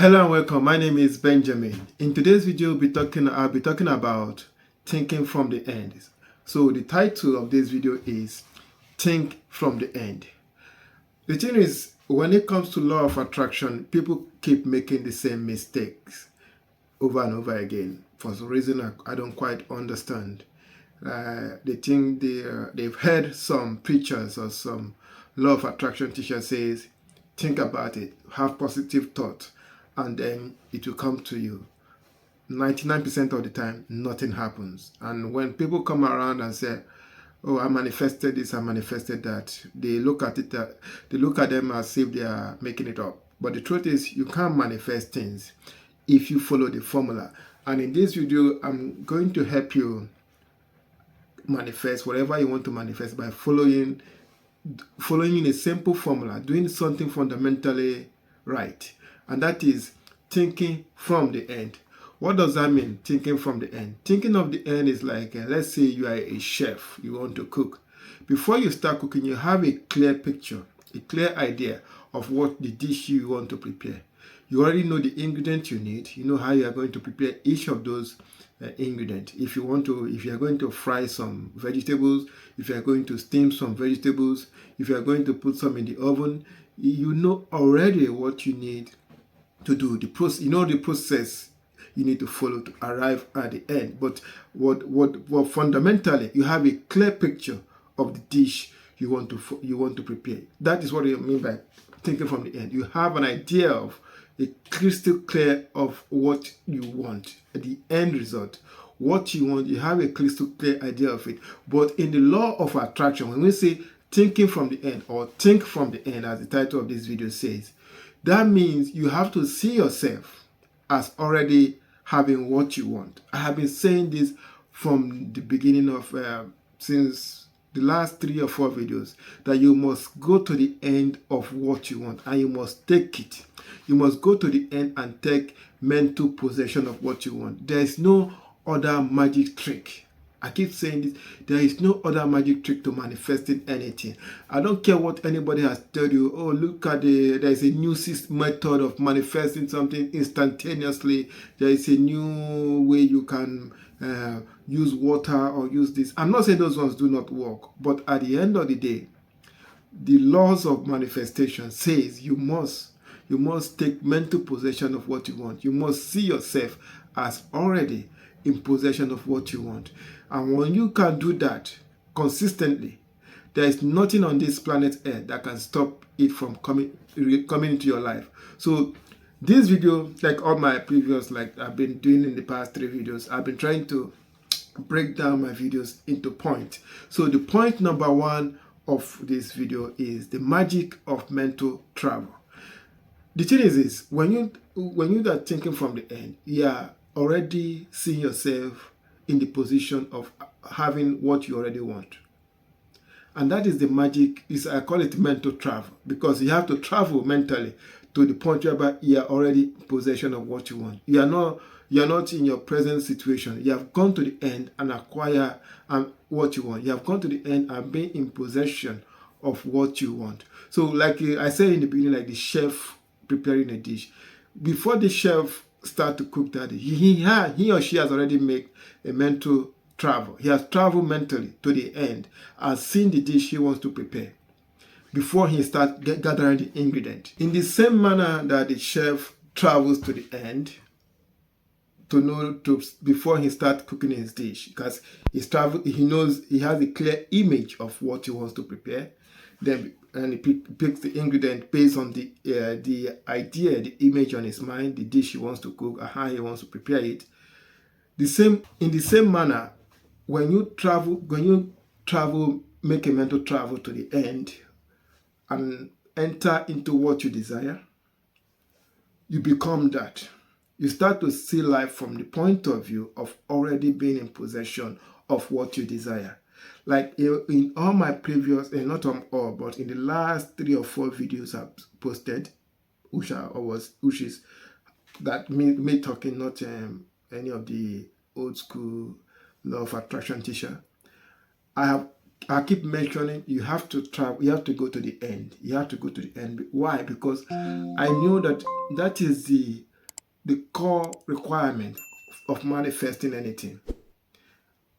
Hello and welcome. My name is Benjamin. In today's video, I'll be talking about thinking from the end. So the title of this video is Think from the End. The thing is, when it comes to law of attraction, people keep making the same mistakes over and over again for some reason I don't quite understand. They think they've heard some preachers or some law of attraction teacher says, think about it, have positive thought, and then it will come to you. 99% of the time, nothing happens. And when people come around and say, oh, I manifested this, I manifested that, they look at it, they look at them as if they are making it up. But the truth is, you can't manifest things if you follow the formula. And in this video, I'm going to help you manifest whatever you want to manifest by following a simple formula, doing something fundamentally right. And that is thinking from the end. What does that mean, thinking from the end? Thinking of the end is like, let's say you are a chef, you want to cook. Before you start cooking, you have a clear picture, a clear idea of what the dish you want to prepare. You already know the ingredients you need. You know how you are going to prepare each of those ingredients. If you are going to fry some vegetables, if you are going to steam some vegetables, if you are going to put some in the oven, you know already what you need to do. The process you need to follow to arrive at the end. But what fundamentally, you have a clear picture of the dish you want to prepare. That is what I mean by thinking from the end. You have an idea of a crystal clear of what you want, the end result, what you want. You have a crystal clear idea of it. But in the law of attraction, when we say thinking from the end or think from the end, as the title of this video says, that means you have to see yourself as already having what you want. I have been saying this from the beginning of, since the last 3 or 4 videos, that you must go to the end of what you want and you must take it. You must go to the end and take mental possession of what you want. There is no other magic trick. I keep saying this. There is no other magic trick to manifesting anything. I don't care what anybody has told you. Oh, look at there is a new method of manifesting something instantaneously. There is a new way you can use water or use this. I'm not saying those ones do not work. But at the end of the day, the laws of manifestation says you must take mental possession of what you want. You must see yourself as already in possession of what you want. And when you can do that consistently, there is nothing on this planet Earth that can stop it from coming into your life. So this video, like all my previous, like I've been doing in the past 3 videos, I've been trying to break down my videos into points. So the point number 1 of this video is the magic of mental travel. The thing is this, when you are thinking from the end, you are already seeing yourself in the position of having what you already want. And that is the magic. I call it mental travel, because you have to travel mentally to the point where you are already in possession of what you want. You are not in your present situation. You have gone to the end and acquire what you want. You have gone to the end and been in possession of what you want. So like I said in the beginning, like the chef preparing a dish. Before the chef start to cook that dish, he or she has already made a mental travel. He has traveled mentally to the end and seen the dish he wants to prepare before he starts gathering the ingredient. In the same manner that the chef travels to the end before he starts cooking his dish, because he knows he has a clear image of what he wants to prepare. Then he picks the ingredient based on the idea, the image on his mind, the dish he wants to cook, and how he wants to prepare it. In the same manner, when you travel, make a mental travel to the end and enter into what you desire, you become that. You start to see life from the point of view of already being in possession of what you desire. Like in all my previous, and not on all, but in the last 3 or 4 videos I've posted, which is that me talking, not any of the old school law of attraction teacher. I keep mentioning you have to travel, you have to go to the end. You have to go to the end. Why? Because I know that is the the core requirement of manifesting anything.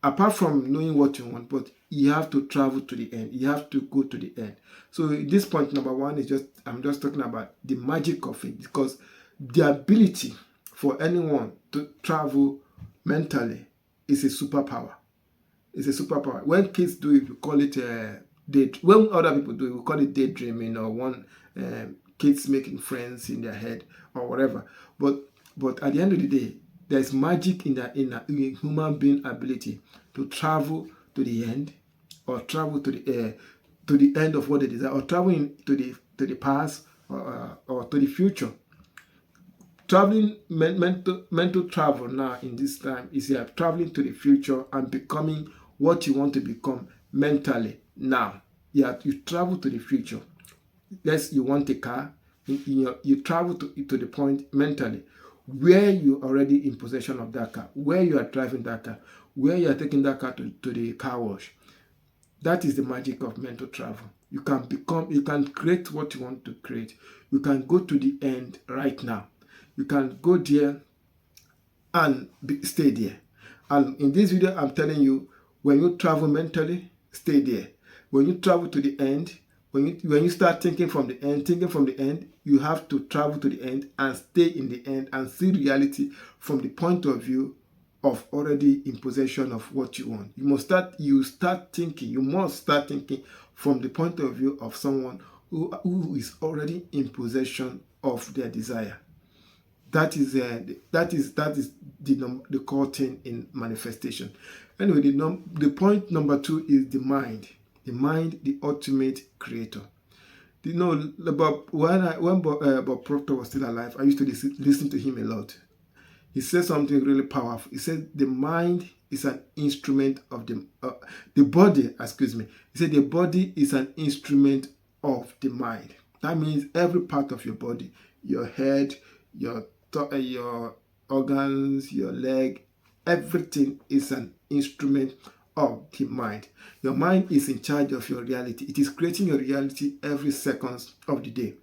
Apart from knowing what you want, but you have to travel to the end. You have to go to the end. So this point number one is I'm just talking about the magic of it, because the ability for anyone to travel mentally is a superpower. It's a superpower. When kids do it, we call it when other people do it, we call it daydreaming, or kids making friends in their head or whatever. But at the end of the day, there's magic in a human being ability to travel to the end, or travel to the end of what they desire, or traveling to the past, or to the future. Traveling, mental travel now in this time is traveling to the future and becoming what you want to become mentally now. You travel to the future. You want a car, you travel to the point mentally where you're already in possession of that car, where you are driving that car, where you are taking that car to the car wash. That is the magic of mental travel. You can create what you want to create. You can go to the end right now. You can go there and stay there. And in this video, I'm telling you, when you travel mentally, stay there. When you travel to the end, when you start thinking from the end, you have to travel to the end and stay in the end and see reality from the point of view of already in possession of what you want. You must start thinking from the point of view of someone who is already in possession of their desire. That is the core thing in manifestation. Anyway, the point number two is the mind. The mind, the ultimate creator. You know, when Bob Proctor was still alive, I used to listen to him a lot. He said something really powerful. He said the mind is an instrument of the body. Excuse me. He said the body is an instrument of the mind. That means every part of your body, your head, your organs, your leg, everything is an instrument of the mind. Your mind is in charge of your reality. It is creating your reality every second of the day.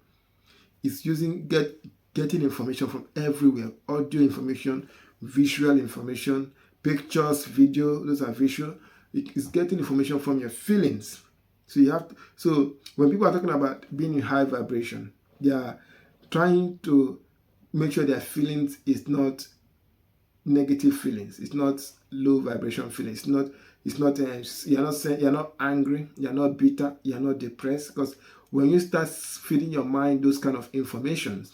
It's getting information from everywhere: audio information, visual information, pictures, video. Those are visual. It is getting information from your feelings. So when people are talking about being in high vibration, they are trying to make sure their feelings is not negative feelings. It's not low vibration feelings. You're not angry, you're not bitter, you're not depressed. Because when you start feeding your mind those kind of information,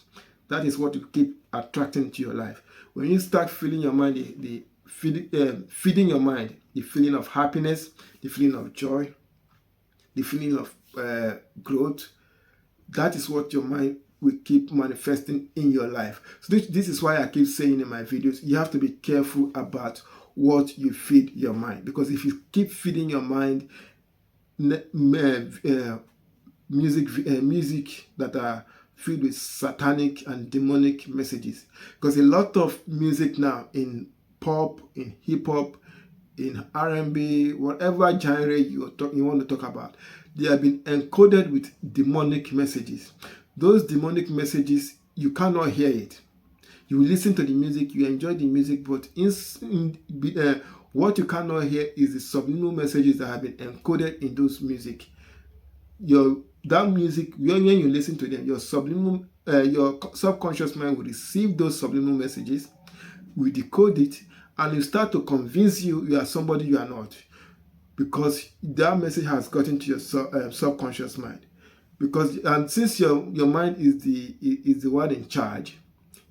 that is what you keep attracting to your life. When you start feeding your mind, feeding your mind the feeling of happiness, the feeling of joy, the feeling of growth, that is what your mind will keep manifesting in your life. So this is why I keep saying in my videos, you have to be careful about what you feed your mind. Because if you keep feeding your mind music that are filled with satanic and demonic messages, because a lot of music now in pop, in hip-hop, in R&B, whatever genre you want to talk about, they have been encoded with demonic messages. Those demonic messages, you cannot hear it. You listen to the music, you enjoy the music, but what you cannot hear is the subliminal messages that have been encoded in those music. That music, when you listen to them, your subconscious mind will receive those subliminal messages, will decode it, and you start to convince you are somebody you are not, because that message has gotten to your subconscious mind. And since your mind is the one in charge,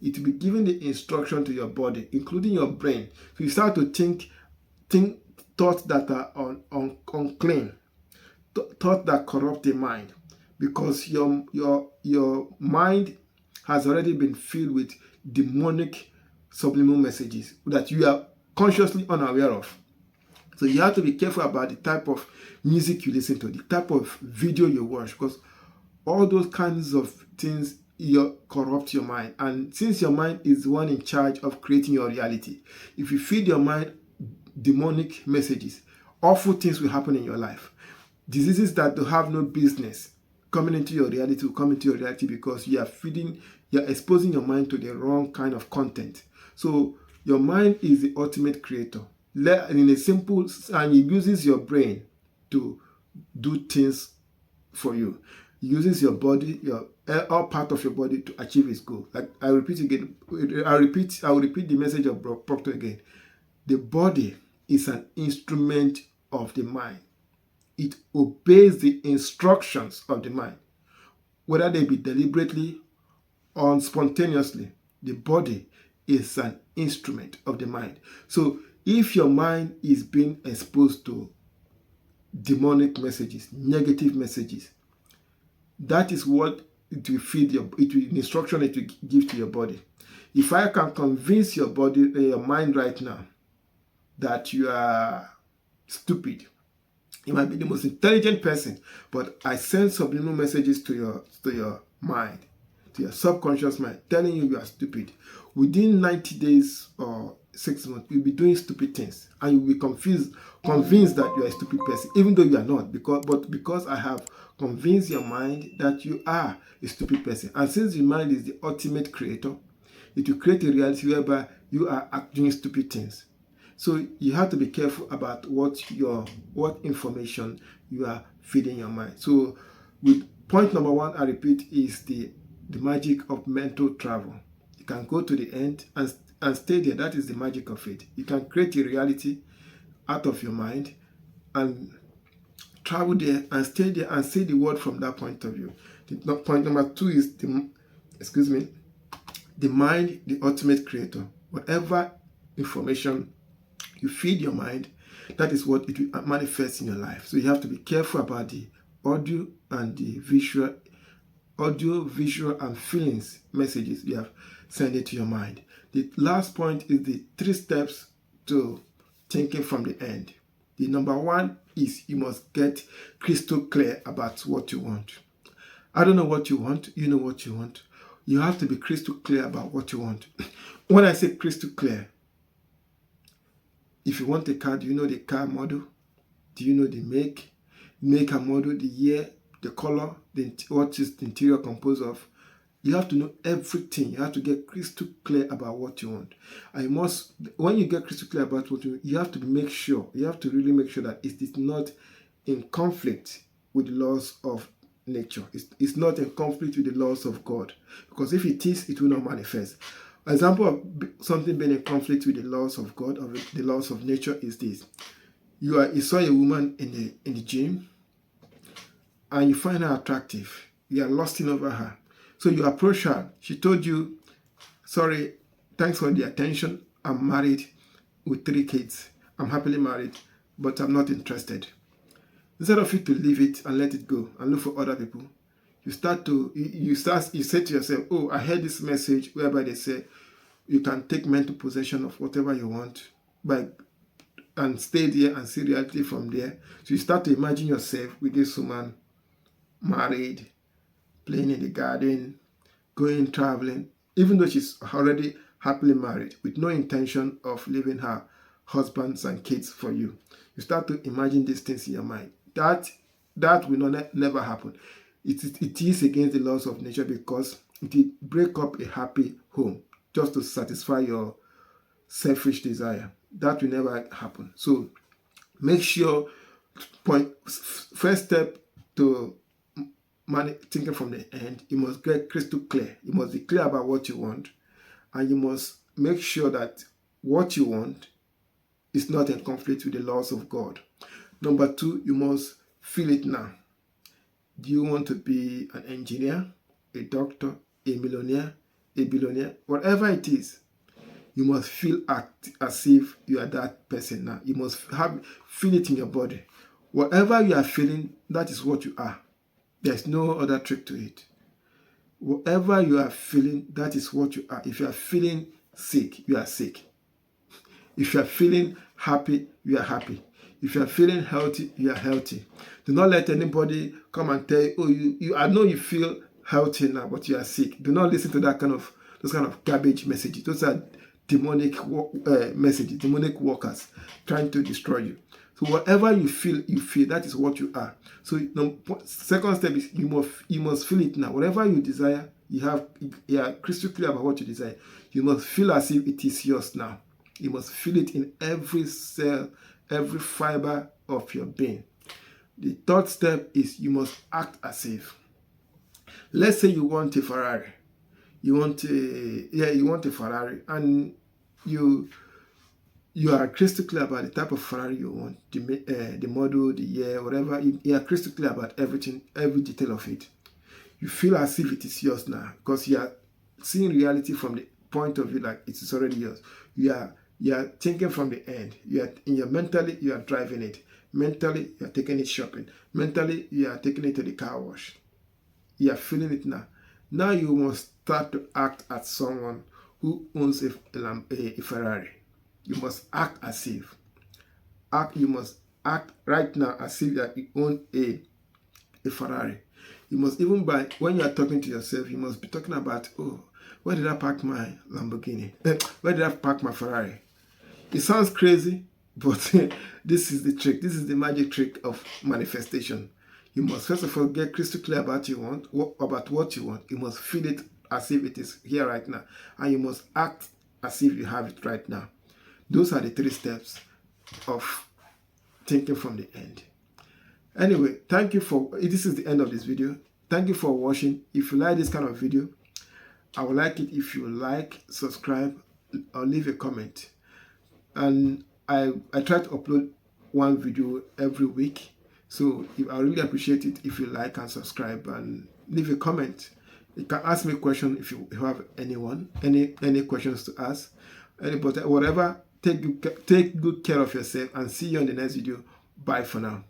it will be giving the instruction to your body, including your brain. So you start to think thoughts that are unclean, thoughts that corrupt the mind, because your mind has already been filled with demonic subliminal messages that you are consciously unaware of. So you have to be careful about the type of music you listen to, the type of video you watch, because all those kinds of things corrupt your mind. And since your mind is the one in charge of creating your reality, if you feed your mind demonic messages, awful things will happen in your life. Diseases that have no business coming into your reality will come into your reality, because you are feeding you're exposing your mind to the wrong kind of content. So your mind is the ultimate creator. In a simple, and it uses your brain to do things for you. It uses your body, all part of your body to achieve its goal. Like I repeat again, I will repeat the message of Proctor again. The body is an instrument of the mind. It obeys the instructions of the mind, whether they be deliberately or spontaneously. The body is an instrument of the mind. So if your mind is being exposed to demonic messages, negative messages, that is what it will feed the instruction it will give to your body. If I can convince your body, your mind right now, that you are stupid, you might be the most intelligent person, but I send subliminal messages to your mind, to your subconscious mind, telling you are stupid. Within 90 days or 6 months, you'll be doing stupid things, and you'll be convinced that you are a stupid person, even though you are not. Because I have convinced your mind that you are a stupid person, and since your mind is the ultimate creator, it will create a reality whereby you are doing stupid things. So you have to be careful about what information you are feeding your mind. So with point number 1, I repeat, is the magic of mental travel. You can go to the end and stay there. That is the magic of it. You can create a reality out of your mind and travel there and stay there and see the world from that point of view. Point number 2 is the mind, the ultimate creator. Whatever information you feed your mind, that is what it will manifest in your life. So you have to be careful about the audio and the visual and feelings messages you have sent it to your mind. The last point is the 3 steps to thinking from the end. The number 1 is you must get crystal clear about what you want. I don't know what you want. You know what you want. You have to be crystal clear about what you want. When I say crystal clear, if you want a car, do you know the car model? Do you know the make and model, the year, the color, what is the interior composed of? You have to know everything. You have to get crystal clear about what you want. When you get crystal clear about what you want, you have to really make sure that it is not in conflict with the laws of nature. It's not in conflict with the laws of God. Because if it is, it will not manifest. An example of something being in conflict with the laws of God or the laws of nature is this. You saw a woman in the gym and you find her attractive. You are lusting over her. So you approach her. She told you, sorry, thanks for the attention. I'm married with 3 kids. I'm happily married, but I'm not interested. Instead of you to leave it and let it go and look for other people, you say to yourself, oh, I heard this message whereby they say you can take mental possession of whatever you want and stay there and see reality from there. So you start to imagine yourself with this woman, married, playing in the garden, going traveling, even though she's already happily married, with no intention of leaving her husbands and kids for you. You start to imagine these things in your mind. That will never happen. It is against the laws of nature, because it will break up a happy home just to satisfy your selfish desire. That will never happen. So make sure, first step to thinking from the end, you must get crystal clear. You must be clear about what you want, and you must make sure that what you want is not in conflict with the laws of God. Number 2, you must feel it now. Do you want to be an engineer, a doctor, a millionaire, a billionaire? Whatever it is, you must feel as if you are that person now. You must feel it in your body. Whatever you are feeling, that is what you are. There's no other trick to it. Whatever you are feeling, that is what you are. If you are feeling sick, you are sick. If you are feeling happy, you are happy. If you are feeling healthy, you are healthy. Do not let anybody come and tell you, oh, I know you feel healthy now, but you are sick. Do not listen to those kind of garbage messages. Those are demonic messages, demonic workers trying to destroy you. So whatever you feel, that is what you are. So second step is you must feel it now. Whatever you desire, you are crystal clear about what you desire. You must feel as if it is yours now. You must feel it in every cell, every fiber of your being. The third step is you must act as if. Let's say you want a Ferrari. You want a Ferrari, and you are crystal clear about the type of Ferrari you want, the model, the year, whatever. You are crystal clear about everything, every detail of it. You feel as if it is yours now because you are seeing reality from the point of view like it is already yours. You are thinking from the end. Mentally you are driving it. Mentally you are taking it shopping. Mentally you are taking it to the car wash. You are feeling it now. Now you must start to act as someone who owns a Ferrari. You must act as if. You must act right now as if that you own a Ferrari. You must even when you are talking to yourself, you must be talking about, oh, where did I park my Lamborghini? Where did I park my Ferrari? It sounds crazy, but this is the trick. This is the magic trick of manifestation. You must first of all get crystal clear about what you want. You must feel it as if it is here right now. And you must act as if you have it right now. Those are the 3 steps of thinking from the end. Anyway, thank you this is the end of this video. Thank you for watching. If you like this kind of video, I would like it if you like, subscribe, or leave a comment. And I try to upload 1 video every week. So I really appreciate it if you like and subscribe and leave a comment. You can ask me a question if you have any questions to ask. Whatever, take good care of yourself and see you on the next video. Bye for now.